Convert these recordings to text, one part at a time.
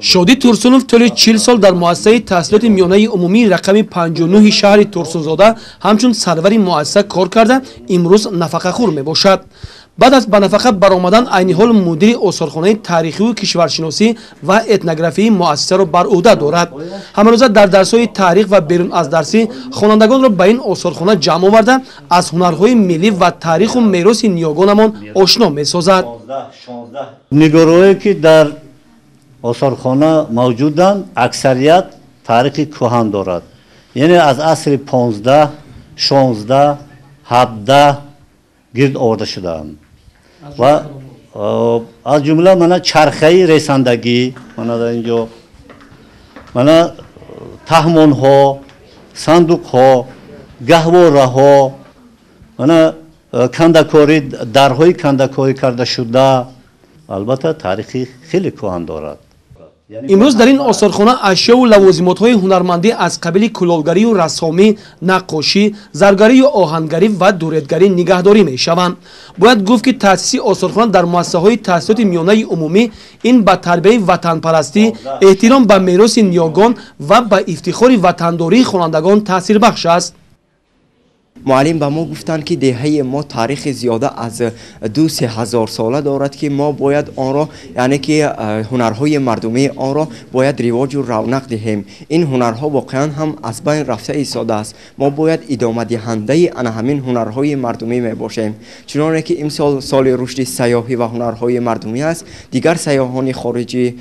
شادی ترسونوف طول 40 سال در مؤسسه تحصیلات میانه عمومی رقم 59 شهر ترسونزاده همچون سرور مؤسسه کار کرده امروز نفقه خور می باشد. بعد از به نفقه برآمدن عین حال مدیر آثارخانه تاریخی و کشورشناسی و اتنوگرافی مؤسسه را بر عهده دارد. همروزه در درس‌های تاریخ و بیرون از درسی خوانندگان را به این آثارخانه جمع آورده از هنرهای ملی و تاریخ و میراث نیاگانمان آشنا می‌سازد. نگارهایی که در آثارخانه موجودند اکثریت تاریخ کهن دارد، یعنی از عصر 15 16 17 گرد آورده شدند و از جمله من چرخه رساندگی من در اینجا من تهمون ها صندوق ها گهواره ها من کندکاری درهای کندکاری کرده شده البته تاریخی خیلی کهن دارد. امروز در این آثارخانه اشیا و لوازمات‌های هنرمندی از قبیل کلالگری و رسامی، نقاشی، زرگری و آهنگری و دوریدگری نگهداری می‌شوند. باید گفت که تأسیس آثارخانه در مؤسسه‌های تحصیلات میانه عمومی این به تربیت وطنپرستی، احترام به میراث نیاگان و به افتخار وطنداری خوانندگان تاثیربخش است. معلم به ما گفتند که دهه ما تاریخ زیاده از 2-3 ساله دارد که ما باید آن را یعنی که هنرهای مردمی آن را باید رواج و رونق دهیم. این هنرها واقعا هم از بین رفته ایستاده است. ما باید ادامه دهنده آن همین هنرهای مردمی می باشیم. چنانکه که امسال سال رشد سیاحی و هنرهای مردمی است، دیگر سیاحان خارجی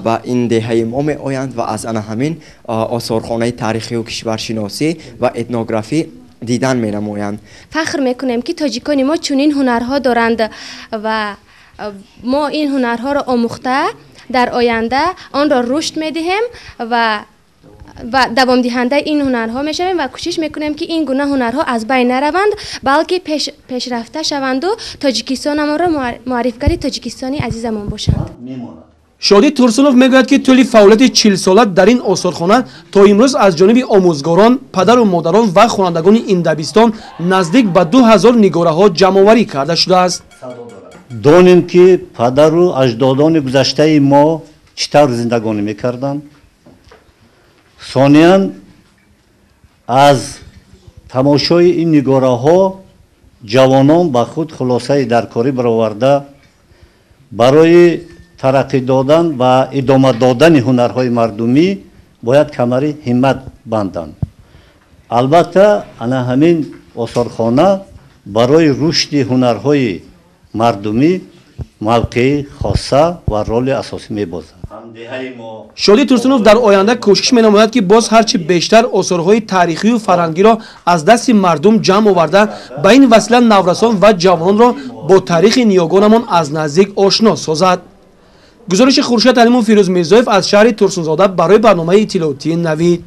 به این دهه ما می آیند و از آن همین آثارخانه تاریخی و کشورشناسی و اتنوگرافی دیدن می نمایند. فخر میکنیم که تاجیکان ما چنین هنرها دارند و ما این هنرها را آموخته در آینده آن را رشد میدهیم و دوام دهنده این هنرها میشویم و کوشش میکنیم که این گونه هنرها از بین نروند بلکه پیشرفته شوند و تاجیکستان ما را معرفی‌گر تاجیکستانی عزیزمان باشند. شادی ترسونوف میگوید که طول فعالیت 40 ساله در این آثارخانه تا امروز از جانب آموزگاران، پدر و مادران و خوانندگان این دبستان نزدیک به 2000 نگاره ها جمع آوری کرده شده است. دانیم که پدر و اجدادان گذشته ما چطور زندگانی میکردند. ثانیاً از تماشای این نگاره ها جوانان به خود خلاصه درکاری برآورده برای ترقی دادن و ادامه دادن هنرهای مردمی باید کمر همت بندند. البته انا همین آثارخانه برای رشد هنرهای مردمی موقع خاصه و رول اساسی می‌بازد. شادی ترسونوف در آینده کوشش می‌نماید که باز هرچی بیشتر آثارهای تاریخی و فرهنگی را از دست مردم جمع آورده به این وسیله نورسان و جوانان را با تاریخ نیاگانمان از نزدیک آشنا سازد. گزارش خورشید علیمون فیروز میرزایف از شهر ترسونزاده برای برنامه اطلاعاتی نوید.